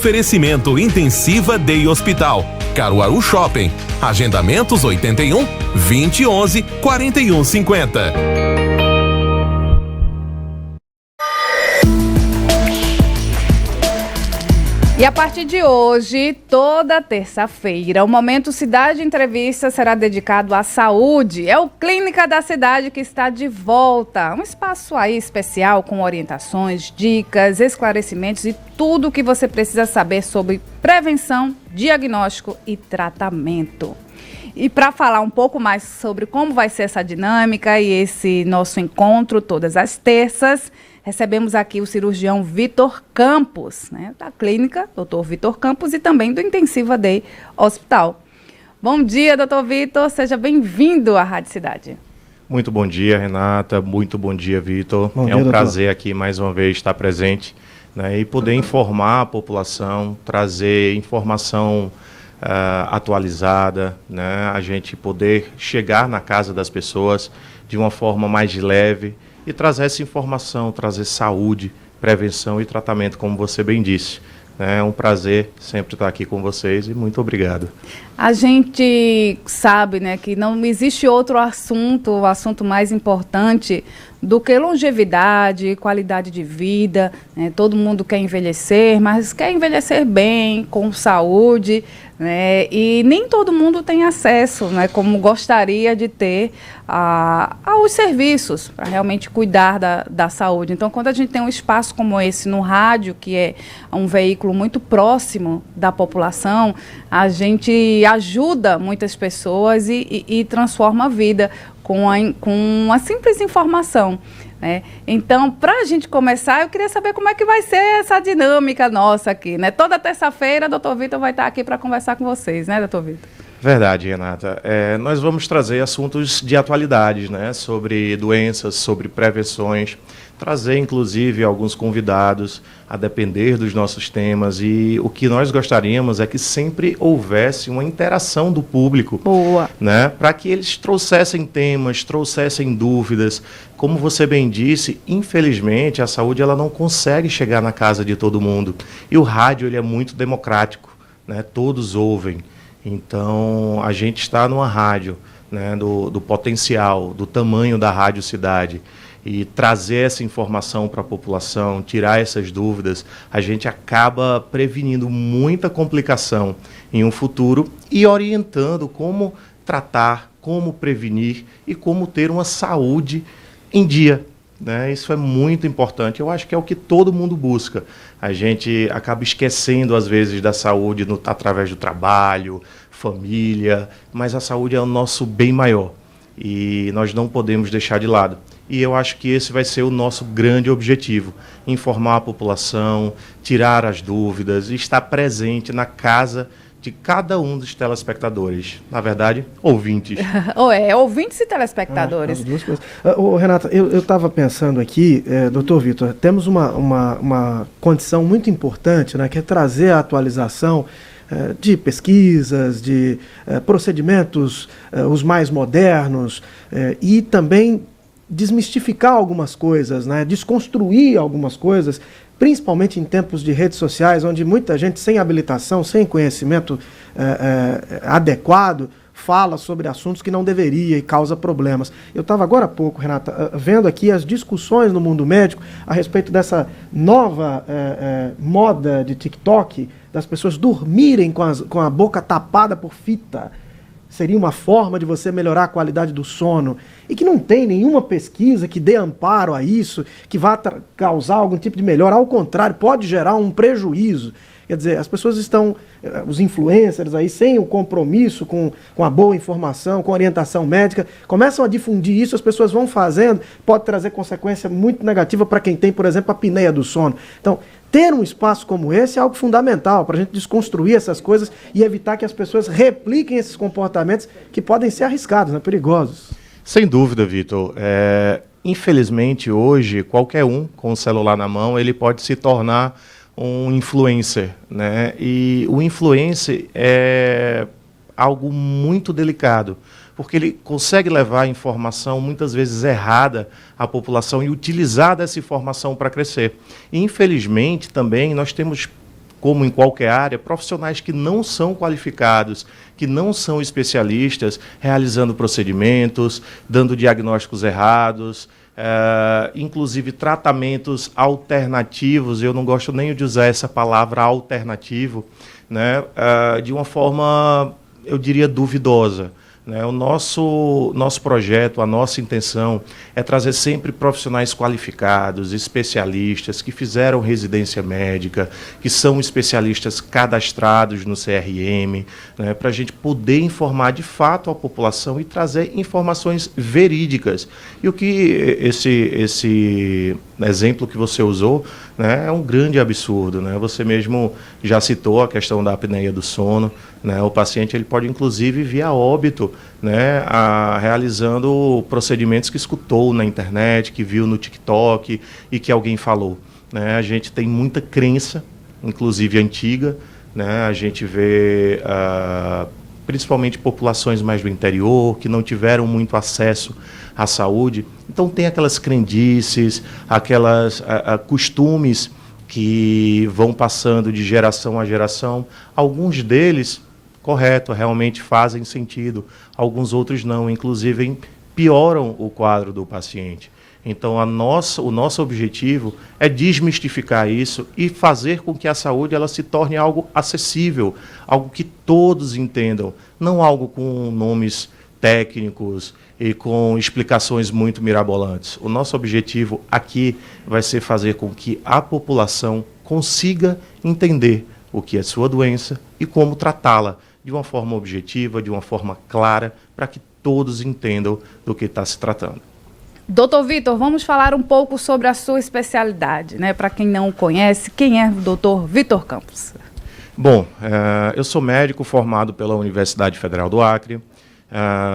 Oferecimento Intensiva Day Hospital, Caruaru Shopping. Agendamentos 81 2011 4150. E a partir de hoje, toda terça-feira, o Momento Cidade Entrevista será dedicado à saúde. É o Clínica da Cidade que está de volta. Um espaço aí especial com orientações, dicas, esclarecimentos e tudo o que você precisa saber sobre prevenção, diagnóstico e tratamento. E para falar um pouco mais sobre como vai ser essa dinâmica e esse nosso encontro todas as terças, recebemos aqui o cirurgião Vitor Campos, né, da clínica Dr. Vitor Campos e também do Intensiva Day Hospital. Bom dia, doutor Vitor, seja bem-vindo à Rádio Cidade. Muito bom dia, Renata, muito bom dia, Vitor. É um prazer aqui mais uma vez estar presente, né, e poder informar a população, trazer informação atualizada, né, a gente poder chegar na casa das pessoas de uma forma mais leve, e trazer essa informação, trazer saúde, prevenção e tratamento, como você bem disse. É um prazer sempre estar aqui com vocês e muito obrigado. A gente sabe, né, que não existe outro assunto, o assunto mais importante do que longevidade, qualidade de vida, né? Todo mundo quer envelhecer, mas quer envelhecer bem, com saúde, né? E nem todo mundo tem acesso, né, como gostaria de ter aos serviços para realmente cuidar da saúde. Então, quando a gente tem um espaço como esse no rádio, que é um veículo muito próximo da população, a gente ajuda muitas pessoas e transforma a vida com uma simples informação, né? Então, para a gente começar, eu queria saber como é que vai ser essa dinâmica nossa aqui, né? Toda terça-feira, doutor Vitor vai estar aqui para conversar com vocês, né, doutor Vitor? Verdade, Renata. Nós vamos trazer assuntos de atualidade, né, sobre doenças, sobre prevenções, trazer inclusive alguns convidados a depender dos nossos temas, e o que nós gostaríamos é que sempre houvesse uma interação do público. Boa. Né, para que eles trouxessem temas, trouxessem dúvidas. Como você bem disse, infelizmente a saúde ela não consegue chegar na casa de todo mundo, e o rádio ele é muito democrático, né, todos ouvem. Então, a gente está numa rádio, né, do potencial, do tamanho da Rádio Cidade, e trazer essa informação para a população, tirar essas dúvidas, a gente acaba prevenindo muita complicação em um futuro e orientando como tratar, como prevenir e como ter uma saúde em dia. Né? Isso é muito importante, eu acho que é o que todo mundo busca. A gente acaba esquecendo, às vezes, da saúde através do trabalho, família, mas a saúde é o nosso bem maior e nós não podemos deixar de lado. E eu acho que esse vai ser o nosso grande objetivo, informar a população, tirar as dúvidas e estar presente na casa de cada um dos telespectadores. Na verdade, ouvintes. Ouvintes e telespectadores. As duas coisas. Renata, eu estava pensando aqui, doutor Vitor, temos uma condição muito importante, né, que é trazer a atualização de pesquisas, de procedimentos, os mais modernos, e também desmistificar algumas coisas, né, desconstruir algumas coisas, principalmente em tempos de redes sociais, onde muita gente sem habilitação, sem conhecimento adequado, fala sobre assuntos que não deveria e causa problemas. Eu estava agora há pouco, Renata, vendo aqui as discussões no mundo médico a respeito dessa nova moda de TikTok, das pessoas dormirem com a boca tapada por fita. Seria uma forma de você melhorar a qualidade do sono, e que não tem nenhuma pesquisa que dê amparo a isso, que vá causar algum tipo de melhora. Ao contrário, pode gerar um prejuízo. Quer dizer, as pessoas estão, os influencers aí, sem o compromisso com a boa informação, com orientação médica, começam a difundir isso, as pessoas vão fazendo, pode trazer consequência muito negativa para quem tem, por exemplo, a apneia do sono. Então, ter um espaço como esse é algo fundamental para a gente desconstruir essas coisas e evitar que as pessoas repliquem esses comportamentos que podem ser arriscados, né, perigosos. Sem dúvida, Vitor. Infelizmente, hoje, qualquer um com o celular na mão, ele pode se tornar um influencer, né? E o influencer é algo muito delicado, porque ele consegue levar a informação muitas vezes errada à população e utilizar dessa informação para crescer. E, infelizmente, também nós temos como em qualquer área, profissionais que não são qualificados, que não são especialistas, realizando procedimentos, dando diagnósticos errados, inclusive tratamentos alternativos. Eu não gosto nem de usar essa palavra alternativo, né, de uma forma, eu diria, duvidosa. O nosso projeto, a nossa intenção é trazer sempre profissionais qualificados, especialistas, que fizeram residência médica, que são especialistas cadastrados no CRM, né, para a gente poder informar de fato a população e trazer informações verídicas. E o que esse exemplo que você usou, né, é um grande absurdo, né? Você mesmo já citou a questão da apneia do sono, né? O paciente ele pode inclusive vir a óbito, né, realizando procedimentos que escutou na internet, que viu no TikTok e que alguém falou, né? A gente tem muita crença, inclusive antiga, né? A gente vê principalmente populações mais do interior, que não tiveram muito acesso à saúde. Então tem aquelas crendices, aquelas costumes que vão passando de geração a geração. Alguns deles, correto, realmente fazem sentido. Alguns outros não, inclusive pioram o quadro do paciente. Então o nosso objetivo é desmistificar isso e fazer com que a saúde ela se torne algo acessível, algo que todos entendam, não algo com nomes técnicos e com explicações muito mirabolantes. O nosso objetivo aqui vai ser fazer com que a população consiga entender o que é sua doença e como tratá-la de uma forma objetiva, de uma forma clara, para que todos entendam do que está se tratando. Doutor Vitor, vamos falar um pouco sobre a sua especialidade, né? Para quem não conhece, quem é o doutor Vitor Campos? Bom, eu sou médico formado pela Universidade Federal do Acre,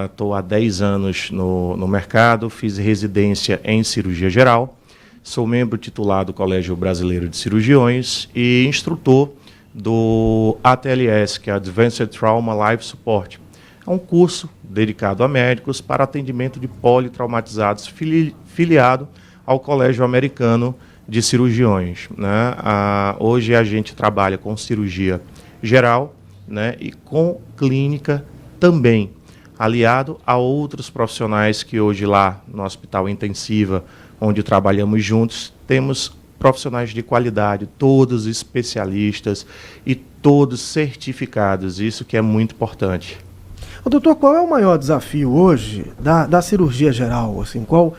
estou há 10 anos no mercado, fiz residência em cirurgia geral, sou membro titular do Colégio Brasileiro de Cirurgiões e instrutor do ATLS, que é Advanced Trauma Life Support. É um curso dedicado a médicos para atendimento de politraumatizados, filiado ao Colégio Americano de Cirurgiões, né? Hoje a gente trabalha com cirurgia geral, né, e com clínica também, aliado a outros profissionais que hoje lá no Hospital Intensiva, onde trabalhamos juntos, temos profissionais de qualidade, todos especialistas e todos certificados, isso que é muito importante. Doutor, qual é o maior desafio hoje da cirurgia geral? Assim, qual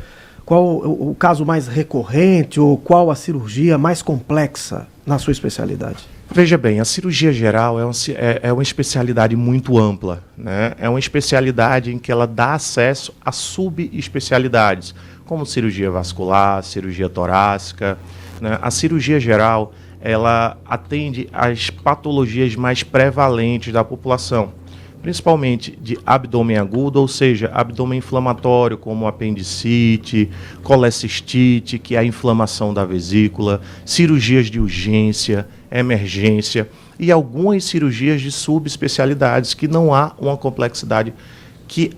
o caso mais recorrente ou qual a cirurgia mais complexa na sua especialidade? Veja bem, a cirurgia geral é uma especialidade muito ampla, né? É uma especialidade em que ela dá acesso a subespecialidades, como cirurgia vascular, cirurgia torácica, né? A cirurgia geral, ela atende às patologias mais prevalentes da população, principalmente de abdômen agudo, ou seja, abdômen inflamatório, como apendicite, colecistite, que é a inflamação da vesícula, cirurgias de urgência, emergência e algumas cirurgias de subespecialidades, que não há uma complexidade que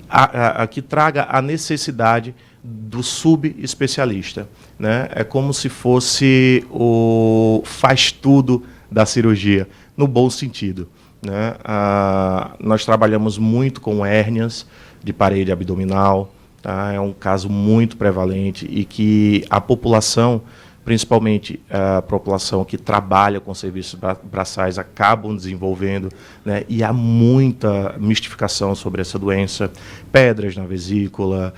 traga a necessidade do subespecialista, né? É como se fosse o faz-tudo da cirurgia, no bom sentido, né? Nós trabalhamos muito com hérnias de parede abdominal, tá? É um caso muito prevalente e que a população, principalmente a população que trabalha com serviços braçais, acabam desenvolvendo, né? E há muita mistificação sobre essa doença, pedras na vesícula,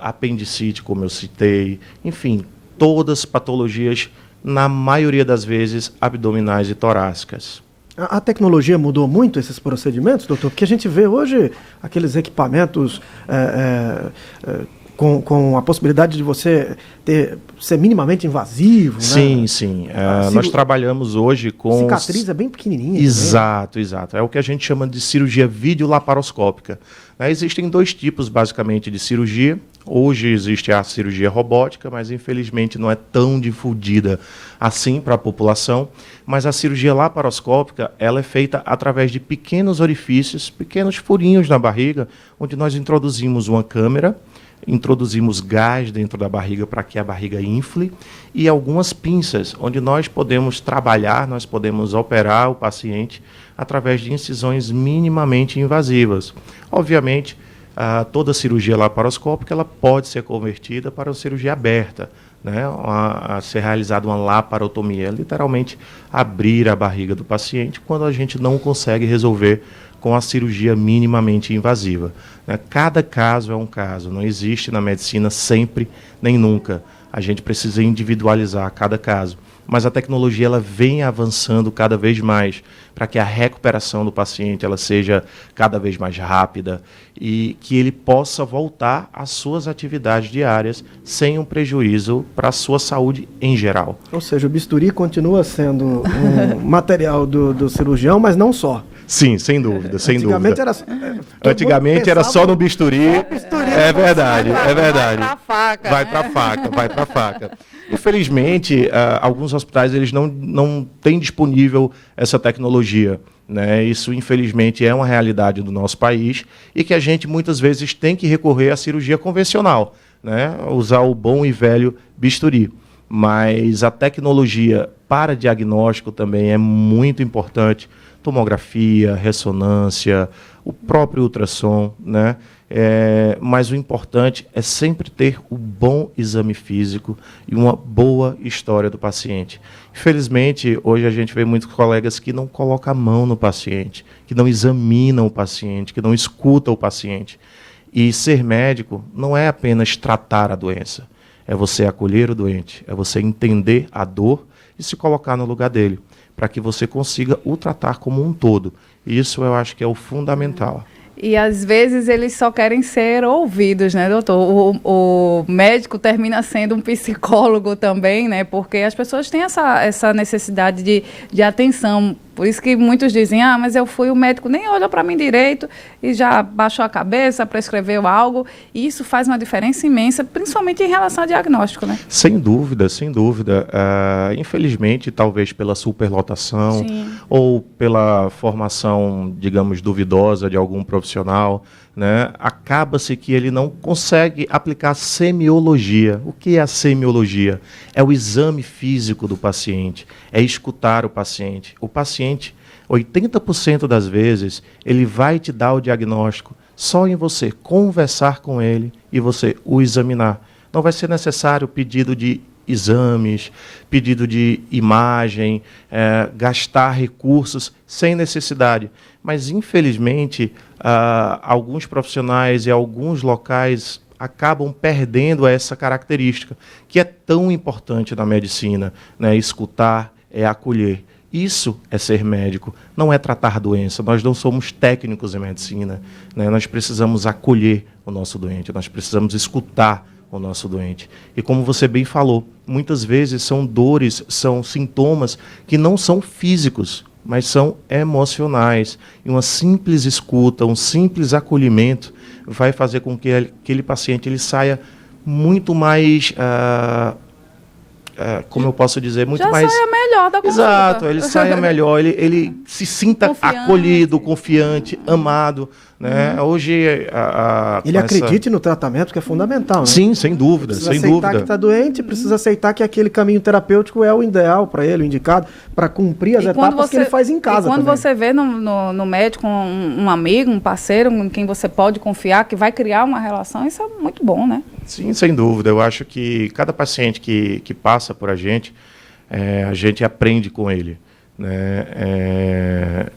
apendicite, como eu citei, enfim, todas patologias, na maioria das vezes, abdominais e torácicas. A tecnologia mudou muito esses procedimentos, doutor? Porque a gente vê hoje aqueles equipamentos com a possibilidade de você ser minimamente invasivo, sim, né? Sim. Nós trabalhamos hoje com... Cicatriz é bem pequenininha. Exato, também. Exato. É o que a gente chama de cirurgia videolaparoscópica. Existem dois tipos, basicamente, de cirurgia. Hoje existe a cirurgia robótica, mas infelizmente não é tão difundida assim para a população. Mas a cirurgia laparoscópica, ela é feita através de pequenos orifícios, pequenos furinhos na barriga, onde nós introduzimos uma câmera, introduzimos gás dentro da barriga para que a barriga infle e algumas pinças, onde nós podemos trabalhar, nós podemos operar o paciente através de incisões minimamente invasivas. Obviamente, toda cirurgia laparoscópica ela pode ser convertida para uma cirurgia aberta, né, a ser realizada uma laparotomia, literalmente abrir a barriga do paciente quando a gente não consegue resolver com a cirurgia minimamente invasiva. Né. Cada caso é um caso, não existe na medicina sempre nem nunca. A gente precisa individualizar cada caso. Mas a tecnologia ela vem avançando cada vez mais para que a recuperação do paciente ela seja cada vez mais rápida e que ele possa voltar às suas atividades diárias sem um prejuízo para a sua saúde em geral. Ou seja, o bisturi continua sendo um material do cirurgião, mas não só. Sim, sem dúvida, sem Antigamente dúvida. Antigamente era só no bisturi. É verdade, é verdade. Vai para a faca. Vai para a faca, vai para a faca. Infelizmente, alguns hospitais eles não têm disponível essa tecnologia. Né? Isso, infelizmente, é uma realidade do nosso país e que a gente muitas vezes tem que recorrer à cirurgia convencional, né? Usar o bom e velho bisturi. Mas a tecnologia para diagnóstico também é muito importante. Tomografia, ressonância, o próprio ultrassom, né? Mas o importante é sempre ter o bom exame físico e uma boa história do paciente. Infelizmente, hoje a gente vê muitos colegas que não colocam a mão no paciente, que não examinam o paciente, que não escutam o paciente. E ser médico não é apenas tratar a doença, é você acolher o doente, é você entender a dor e se colocar no lugar dele, para que você consiga o tratar como um todo. Isso eu acho que é o fundamental. E às vezes eles só querem ser ouvidos, né, doutor? O médico termina sendo um psicólogo também, né? Porque as pessoas têm essa necessidade de atenção. Por isso que muitos dizem, mas eu fui, o médico nem olhou para mim direito e já baixou a cabeça, prescreveu algo. E isso faz uma diferença imensa, principalmente em relação ao diagnóstico, né? Sem dúvida, sem dúvida. Infelizmente, talvez pela superlotação Sim. ou pela formação, digamos, duvidosa de algum profissional, né, acaba-se que ele não consegue aplicar semiologia. O que é a semiologia? É o exame físico do paciente, é escutar o paciente. O paciente, 80% das vezes, ele vai te dar o diagnóstico só em você conversar com ele e você o examinar. Não vai ser necessário pedido de exames, pedido de imagem, gastar recursos sem necessidade. Mas, infelizmente, alguns profissionais e alguns locais acabam perdendo essa característica, que é tão importante na medicina, né? Escutar é acolher. Isso é ser médico, não é tratar doença. Nós não somos técnicos em medicina, né? Nós precisamos acolher o nosso doente, nós precisamos escutar o nosso doente. E como você bem falou, muitas vezes são dores, são sintomas que não são físicos, mas são emocionais. E uma simples escuta, um simples acolhimento vai fazer com que aquele paciente ele saia muito mais, como eu posso dizer, muito mais... Já saia melhor da consulta. Exato, ele saia melhor, ele se sinta acolhido, confiante, amado. Né? Hoje ele acredite no tratamento, que é fundamental, né? Sim, sem dúvida, precisa aceitar que está doente, precisa aceitar que aquele caminho terapêutico é o ideal para ele, o indicado, para cumprir as etapas que ele faz em casa. E quando também. você vê no médico um amigo, um parceiro em quem você pode confiar, que vai criar uma relação, isso é muito bom, né? Sim, sem dúvida. Eu acho que cada paciente que passa por a gente aprende com ele, né?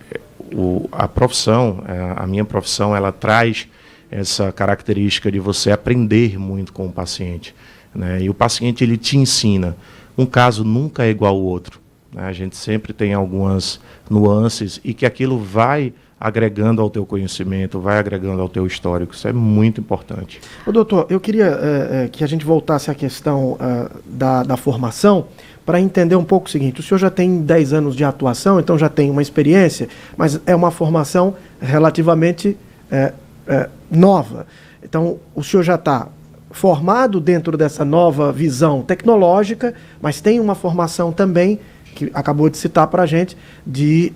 A profissão, a minha profissão, ela traz essa característica de você aprender muito com o paciente, né? E o paciente, ele te ensina. Um caso nunca é igual ao outro, né? A gente sempre tem algumas nuances e que aquilo vai agregando ao teu conhecimento, vai agregando ao teu histórico. Isso é muito importante. Ô, doutor, eu queria que a gente voltasse à questão da formação, para entender um pouco o seguinte: o senhor já tem 10 anos de atuação, então já tem uma experiência, mas é uma formação relativamente nova. Então, o senhor já está formado dentro dessa nova visão tecnológica, mas tem uma formação também, que acabou de citar para a gente, de,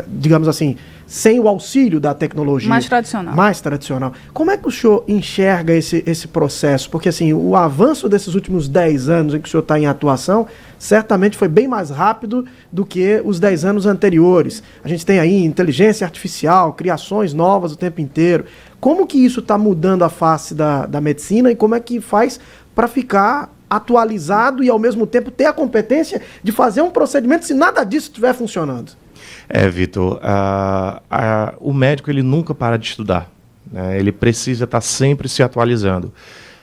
digamos assim, sem o auxílio da tecnologia. Mais tradicional. Mais tradicional. Como é que o senhor enxerga esse processo? Porque assim, o avanço desses últimos 10 anos em que o senhor está em atuação, certamente foi bem mais rápido do que os 10 anos anteriores. A gente tem aí inteligência artificial, criações novas o tempo inteiro. Como que isso está mudando a face da medicina e como é que faz para ficar atualizado e ao mesmo tempo ter a competência de fazer um procedimento se nada disso estiver funcionando? Vitor, o médico ele nunca para de estudar, né? Ele precisa estar sempre se atualizando.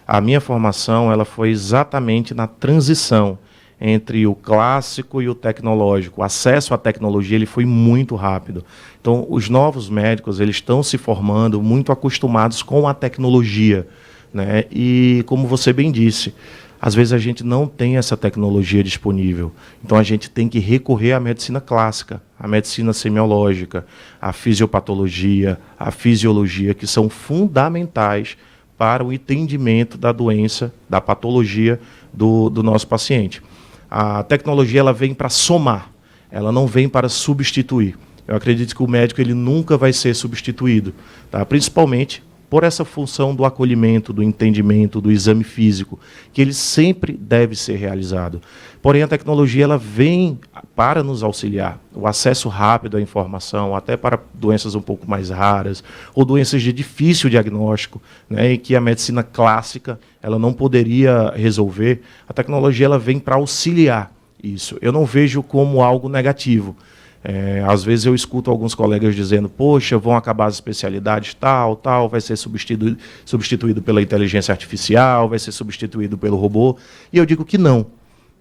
A minha formação ela foi exatamente na transição entre o clássico e o tecnológico. O acesso à tecnologia ele foi muito rápido. Então, os novos médicos eles estão se formando muito acostumados com a tecnologia, né? E, como você bem disse, às vezes a gente não tem essa tecnologia disponível. Então a gente tem que recorrer à medicina clássica, à medicina semiológica, à fisiopatologia, à fisiologia, que são fundamentais para o entendimento da doença, da patologia do nosso paciente. A tecnologia ela vem para somar, ela não vem para substituir. Eu acredito que o médico ele nunca vai ser substituído, tá? Principalmente por essa função do acolhimento, do entendimento, do exame físico, que ele sempre deve ser realizado. Porém, a tecnologia ela vem para nos auxiliar. O acesso rápido à informação, até para doenças um pouco mais raras, ou doenças de difícil diagnóstico, né, e que a medicina clássica ela não poderia resolver, a tecnologia ela vem para auxiliar isso. Eu não vejo como algo negativo. Às vezes eu escuto alguns colegas dizendo, poxa, vão acabar as especialidades tal, vai ser substituído pela inteligência artificial, vai ser substituído pelo robô. E eu digo que não.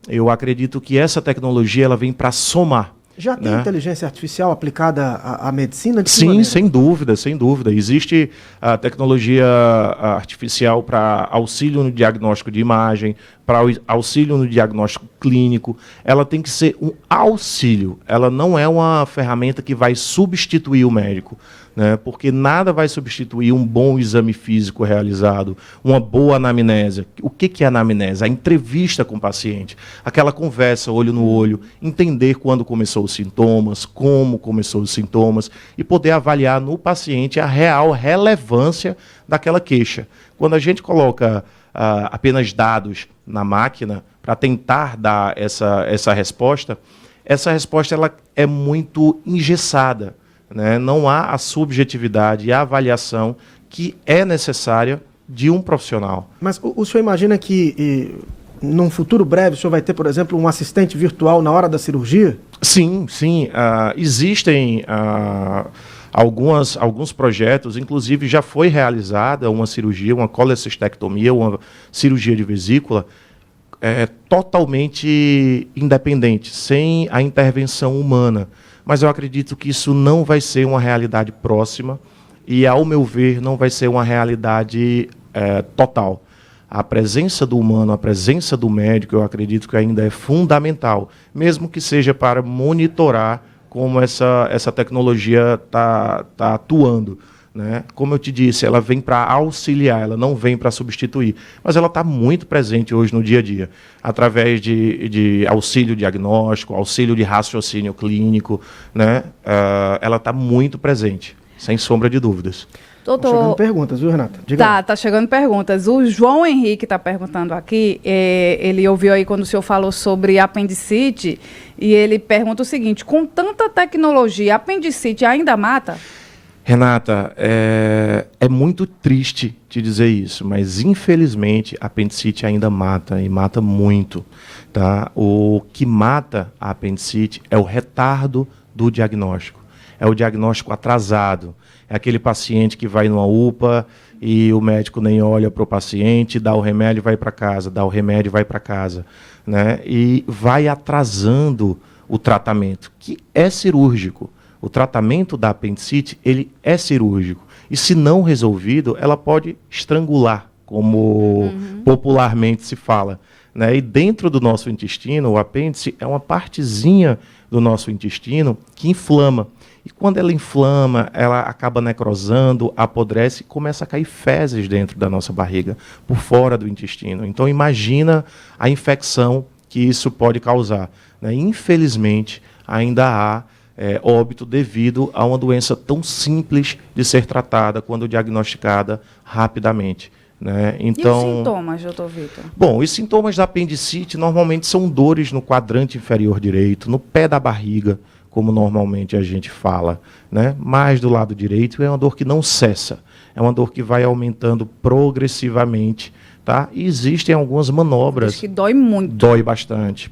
Eu acredito que essa tecnologia ela vem para somar. Já tem inteligência artificial aplicada à medicina? Sim, sem dúvida, sem dúvida. Existe a tecnologia artificial para auxílio no diagnóstico de imagem, para auxílio no diagnóstico clínico. Ela tem que ser um auxílio. Ela não é uma ferramenta que vai substituir o médico, né? Porque nada vai substituir um bom exame físico realizado, uma boa anamnese. O que é anamnese? A entrevista com o paciente, aquela conversa olho no olho, entender quando começou os sintomas, como começou os sintomas e poder avaliar no paciente a real relevância daquela queixa. Quando a gente coloca apenas dados na máquina para tentar dar essa resposta ela é muito engessada, né? Não há a subjetividade e a avaliação que é necessária de um profissional. Mas o senhor imagina que num futuro breve o senhor vai ter, por exemplo, um assistente virtual na hora da cirurgia? Sim. Existem alguns projetos, inclusive já foi realizada uma cirurgia, uma colecistectomia, uma cirurgia de vesícula, totalmente independente, sem a intervenção humana. Mas eu acredito que isso não vai ser uma realidade próxima e, ao meu ver, não vai ser uma realidade total. A presença do humano, a presença do médico, eu acredito que ainda é fundamental, mesmo que seja para monitorar como essa tecnologia está atuando, né? Como eu te disse, ela vem para auxiliar, ela não vem para substituir, mas ela está muito presente hoje no dia a dia, através de auxílio diagnóstico, auxílio de raciocínio clínico, né? Ela está muito presente, sem sombra de dúvidas. Doutor... Tá chegando perguntas, viu, Renata? Diga. Tá chegando perguntas. O João Henrique está perguntando aqui, ele ouviu aí quando o senhor falou sobre apendicite, e ele pergunta o seguinte, com tanta tecnologia, apendicite ainda mata? Renata, é muito triste te dizer isso, mas infelizmente a apendicite ainda mata, e mata muito, tá? O que mata a apendicite é o retardo do diagnóstico, é o diagnóstico atrasado, é aquele paciente que vai numa UPA e o médico nem olha para o paciente, dá o remédio e vai para casa, dá o remédio e vai para casa, né? E vai atrasando o tratamento, que é cirúrgico. O tratamento da apendicite, ele é cirúrgico. E se não resolvido, ela pode estrangular, como popularmente se fala, né? E dentro do nosso intestino, o apêndice é uma partezinha do nosso intestino que inflama. E quando ela inflama, ela acaba necrosando, apodrece e começa a cair fezes dentro da nossa barriga, por fora do intestino. Então imagina a infecção que isso pode causar, né? Infelizmente, ainda há óbito devido a uma doença tão simples de ser tratada quando diagnosticada rapidamente. Né? Então, e os sintomas, doutor Vitor? Bom, os sintomas da apendicite normalmente são dores no quadrante inferior direito, no pé da barriga, como normalmente a gente fala, né? Mais do lado direito, é uma dor que não cessa, é uma dor que vai aumentando progressivamente, tá? E existem algumas manobras. Diz que dói muito. Dói bastante,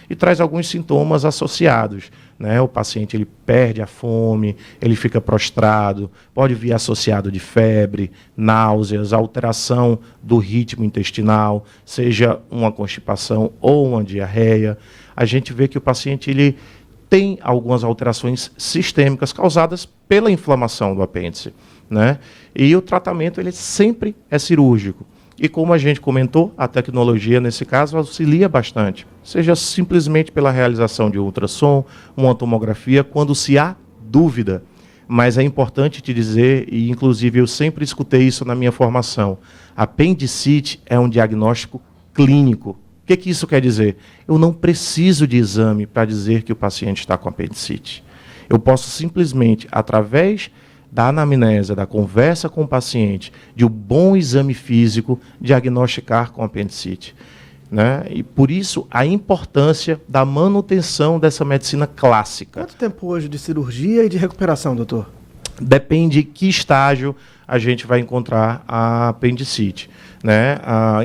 e traz alguns sintomas associados, né? O paciente ele perde a fome, ele fica prostrado, pode vir associado de febre, náuseas, alteração do ritmo intestinal, seja uma constipação ou uma diarreia. A gente vê que o paciente ele tem algumas alterações sistêmicas causadas pela inflamação do apêndice, né? E o tratamento ele sempre é cirúrgico. E como a gente comentou, a tecnologia, nesse caso, auxilia bastante. Seja simplesmente pela realização de ultrassom, uma tomografia, quando se há dúvida. Mas é importante te dizer, e inclusive eu sempre escutei isso na minha formação, apendicite é um diagnóstico clínico. O que isso quer dizer? Eu não preciso de exame para dizer que o paciente está com apendicite. Eu posso simplesmente, através da anamnese, da conversa com o paciente, de um bom exame físico, diagnosticar com apendicite. Né? E por isso a importância da manutenção dessa medicina clássica. Quanto tempo hoje de cirurgia e de recuperação, doutor? Depende de que estágio a gente vai encontrar a apendicite. Né?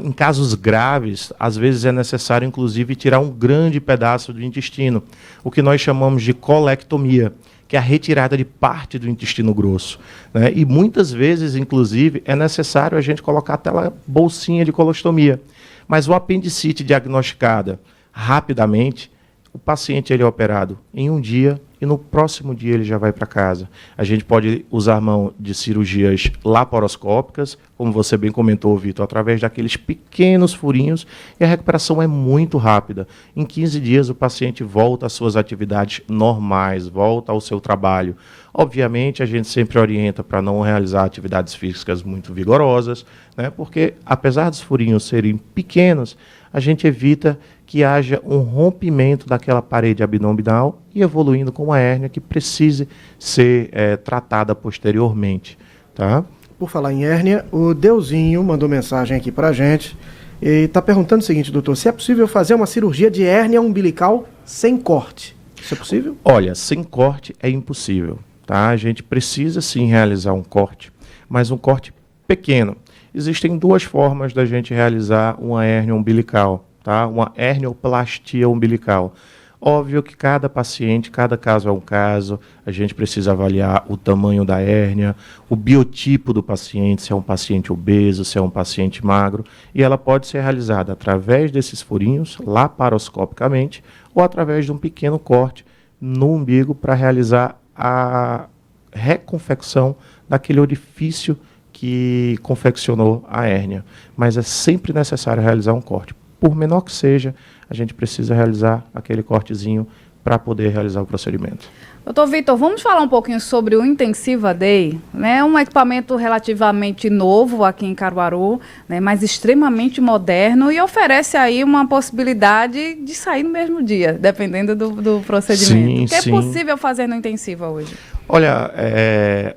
Em casos graves, às vezes é necessário, inclusive, tirar um grande pedaço do intestino, o que nós chamamos de colectomia, que é a retirada de parte do intestino grosso. Né? E muitas vezes, inclusive, é necessário a gente colocar aquela bolsinha de colostomia. Mas o apendicite diagnosticada rapidamente, o paciente ele é operado em um dia e no próximo dia ele já vai para casa. A gente pode usar mão de cirurgias laparoscópicas, como você bem comentou, Vitor, através daqueles pequenos furinhos, e a recuperação é muito rápida. Em 15 dias o paciente volta às suas atividades normais, volta ao seu trabalho. Obviamente a gente sempre orienta para não realizar atividades físicas muito vigorosas, né, porque apesar dos furinhos serem pequenos, a gente evita que haja um rompimento daquela parede abdominal e evoluindo com uma hérnia que precise ser tratada posteriormente. Tá? Por falar em hérnia, o Deusinho mandou mensagem aqui para a gente e está perguntando o seguinte, doutor, se é possível fazer uma cirurgia de hérnia umbilical sem corte. Isso é possível? Olha, sem corte é impossível. Tá? A gente precisa sim realizar um corte, mas um corte pequeno. Existem duas formas da gente realizar uma hérnia umbilical, tá? Uma hernioplastia umbilical. Óbvio que cada paciente, cada caso é um caso, a gente precisa avaliar o tamanho da hérnia, o biotipo do paciente, se é um paciente obeso, se é um paciente magro, e ela pode ser realizada através desses furinhos, laparoscopicamente, ou através de um pequeno corte no umbigo para realizar a reconfecção daquele orifício que confeccionou a hérnia. Mas é sempre necessário realizar um corte. Por menor que seja, a gente precisa realizar aquele cortezinho para poder realizar o procedimento. Doutor Vitor, vamos falar um pouquinho sobre o Intensiva Day, né? Um equipamento relativamente novo aqui em Caruaru, né? Mas extremamente moderno e oferece aí uma possibilidade de sair no mesmo dia, dependendo do procedimento. O que é possível fazer no Intensiva hoje? Olha,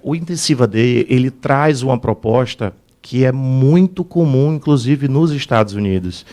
o Intensiva Day, ele traz uma proposta que é muito comum, inclusive nos Estados Unidos.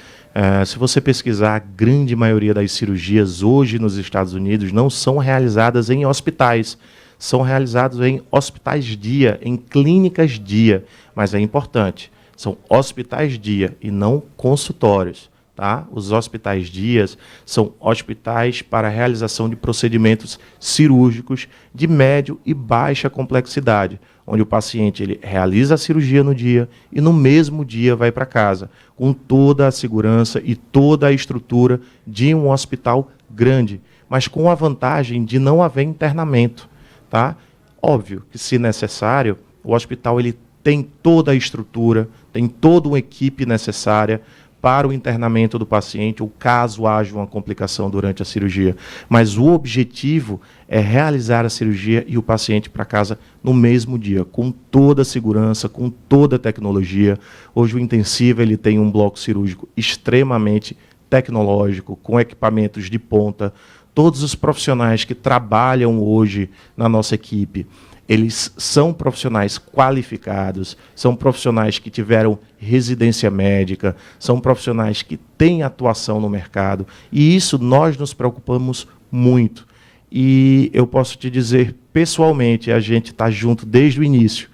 Se você pesquisar, a grande maioria das cirurgias hoje nos Estados Unidos não são realizadas em hospitais, são realizadas em hospitais-dia, em clínicas-dia, mas é importante, são hospitais-dia e não consultórios. Tá? Os hospitais-dias são hospitais para a realização de procedimentos cirúrgicos de médio e baixa complexidade, onde o paciente ele realiza a cirurgia no dia e no mesmo dia vai para casa, com toda a segurança e toda a estrutura de um hospital grande, mas com a vantagem de não haver internamento. Tá? Óbvio que, se necessário, o hospital ele tem toda a estrutura, tem toda uma equipe necessária para o internamento do paciente, ou caso haja uma complicação durante a cirurgia. Mas o objetivo é realizar a cirurgia e o paciente para casa no mesmo dia, com toda a segurança, com toda a tecnologia. Hoje o Intensiva ele tem um bloco cirúrgico extremamente tecnológico, com equipamentos de ponta, todos os profissionais que trabalham hoje na nossa equipe, eles são profissionais qualificados, são profissionais que tiveram residência médica, são profissionais que têm atuação no mercado, e isso nós nos preocupamos muito. E eu posso te dizer, pessoalmente, a gente está junto desde o início.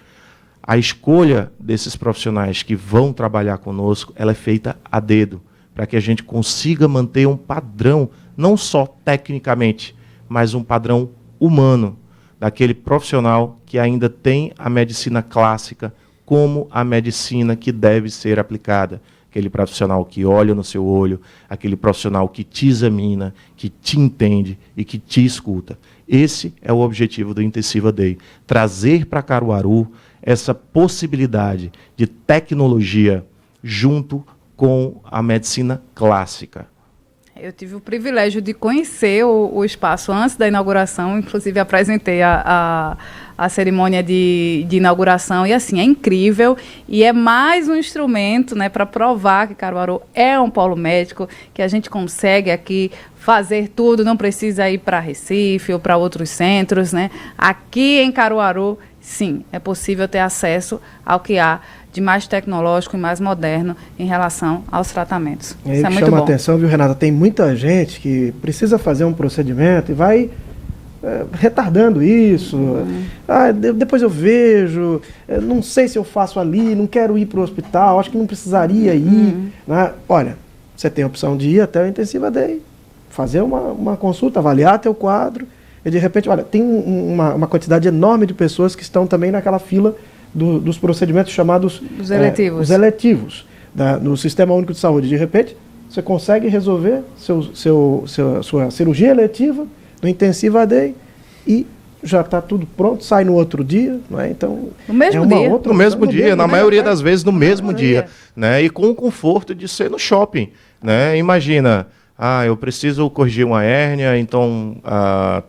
A escolha desses profissionais que vão trabalhar conosco, ela é feita a dedo, para que a gente consiga manter um padrão, não só tecnicamente, mas um padrão humano, daquele profissional que ainda tem a medicina clássica como a medicina que deve ser aplicada. Aquele profissional que olha no seu olho, aquele profissional que te examina, que te entende e que te escuta. Esse é o objetivo do Intensiva Day, trazer para Caruaru essa possibilidade de tecnologia junto com a medicina clássica. Eu tive o privilégio de conhecer o espaço antes da inauguração, inclusive apresentei a cerimônia de inauguração, e assim, é incrível, e é mais um instrumento, né, para provar que Caruaru é um polo médico, que a gente consegue aqui fazer tudo, não precisa ir para Recife ou para outros centros, né? Aqui em Caruaru, sim, é possível ter acesso ao que há de mais tecnológico e mais moderno em relação aos tratamentos. Isso é muito chama bom. a atenção, viu, Renata? Tem muita gente que precisa fazer um procedimento e vai retardando isso. Depois eu vejo, não sei se eu faço ali, não quero ir para o hospital, acho que não precisaria ir. Né? Olha, você tem a opção de ir até o Intensiva Day, fazer uma consulta, avaliar teu quadro, e de repente, olha, tem uma quantidade enorme de pessoas que estão também naquela fila dos procedimentos chamados os eletivos, os eletivos no Sistema Único de Saúde. De repente, você consegue resolver sua cirurgia eletiva no Intensiva Day e já está tudo pronto, sai no outro dia, não é? Então, no mesmo dia. No mesmo dia, na maioria das vezes no mesmo dia, né? E com o conforto de ser no shopping, né? Imagina, eu preciso corrigir uma hérnia, então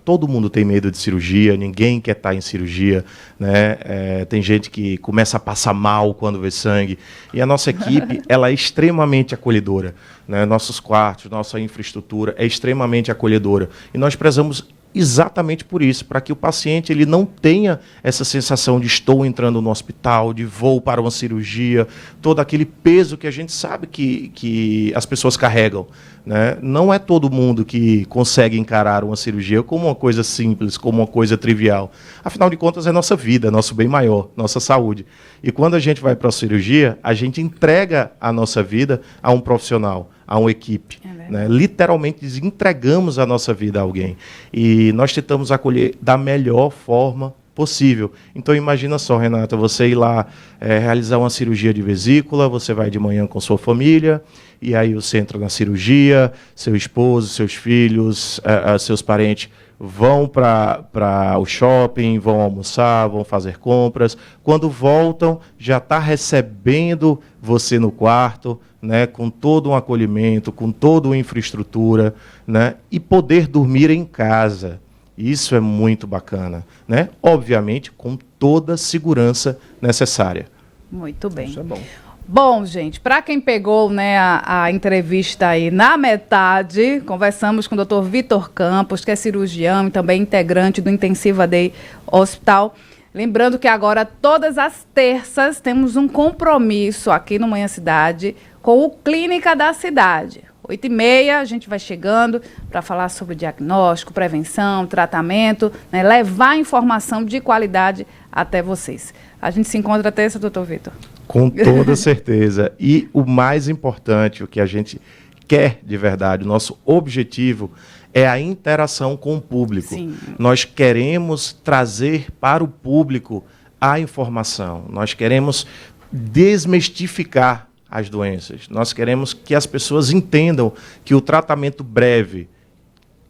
todo mundo tem medo de cirurgia, ninguém quer estar em cirurgia, né? Tem gente que começa a passar mal quando vê sangue, e a nossa equipe ela é extremamente acolhedora, né? Nossos quartos, nossa infraestrutura é extremamente acolhedora, e nós prezamos exatamente por isso, para que o paciente ele não tenha essa sensação de estou entrando no hospital, de vou para uma cirurgia, todo aquele peso que a gente sabe que as pessoas carregam, né? Não é todo mundo que consegue encarar uma cirurgia como uma coisa simples, como uma coisa trivial. Afinal de contas, é nossa vida, nosso bem maior, nossa saúde. E quando a gente vai para a cirurgia, a gente entrega a nossa vida a um profissional, a uma equipe. Né? Literalmente entregamos a nossa vida a alguém. E nós tentamos acolher da melhor forma possível. Então imagina só, Renata, você ir lá realizar uma cirurgia de vesícula, você vai de manhã com sua família, e aí você entra na cirurgia, seu esposo, seus filhos, seus parentes vão para o shopping, vão almoçar, vão fazer compras. Quando voltam, já está recebendo você no quarto, né, com todo um acolhimento, com toda uma infraestrutura, né, e poder dormir em casa. Isso é muito bacana, né? Obviamente, com toda a segurança necessária. Muito bem. Isso é bom. Bom, gente, para quem pegou, né, a entrevista aí na metade, conversamos com o Dr. Vitor Campos, que é cirurgião e também integrante do Intensiva Day Hospital. Lembrando que agora, todas as terças, temos um compromisso aqui no Manhã Cidade com o Clínica da Cidade. 8h30, a gente vai chegando para falar sobre diagnóstico, prevenção, tratamento, né, levar informação de qualidade até vocês. A gente se encontra terça, doutor Vitor? Com toda certeza. E o mais importante, o que a gente quer de verdade, o nosso objetivo é a interação com o público. Sim. Nós queremos trazer para o público a informação. Nós queremos desmistificar as doenças. Nós queremos que as pessoas entendam que o tratamento breve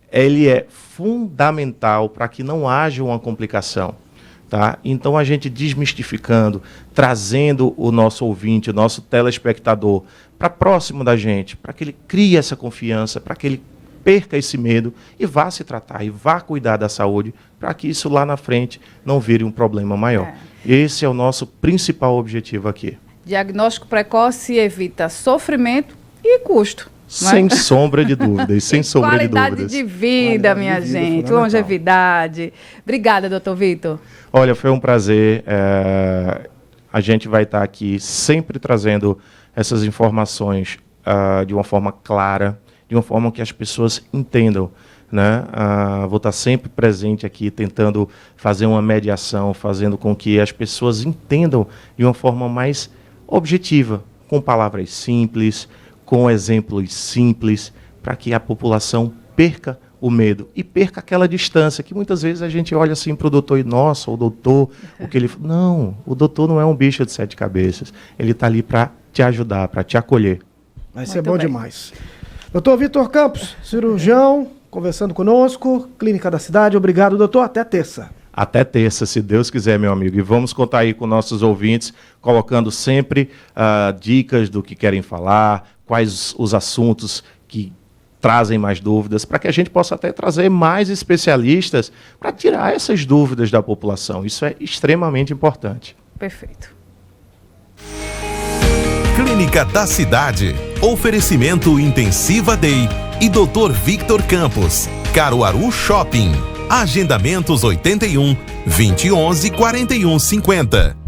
ele é fundamental para que não haja uma complicação. Tá? Então, a gente desmistificando, trazendo o nosso ouvinte, o nosso telespectador para próximo da gente, para que ele crie essa confiança, para que ele perca esse medo e vá se tratar, e vá cuidar da saúde, para que isso lá na frente não vire um problema maior. Esse é o nosso principal objetivo aqui. Diagnóstico precoce evita sofrimento e custo. Sem sombra de dúvidas, sem sombra de dúvidas. Qualidade de vida, minha gente, longevidade. Obrigada, doutor Victor. Olha, foi um prazer. A gente vai estar aqui sempre trazendo essas informações de uma forma clara, de uma forma que as pessoas entendam, né? Vou estar sempre presente aqui, tentando fazer uma mediação, fazendo com que as pessoas entendam de uma forma mais objetiva, com palavras simples, com exemplos simples, para que a população perca o medo e perca aquela distância, que muitas vezes a gente olha assim para o doutor e, nossa, o doutor, o que ele... Não, o doutor não é um bicho de 7 cabeças, ele está ali para te ajudar, para te acolher. Vai ser bom demais. Doutor Victor Campos, cirurgião, conversando conosco, Clínica da Cidade. Obrigado, doutor. Até terça. Até terça, se Deus quiser, meu amigo. E vamos contar aí com nossos ouvintes, colocando sempre dicas do que querem falar, quais os assuntos que trazem mais dúvidas, para que a gente possa até trazer mais especialistas para tirar essas dúvidas da população. Isso é extremamente importante. Perfeito. Clínica da Cidade. Oferecimento Intensiva Day e Dr. Victor Campos. Caruaru Shopping. Agendamentos 81 2011 4150.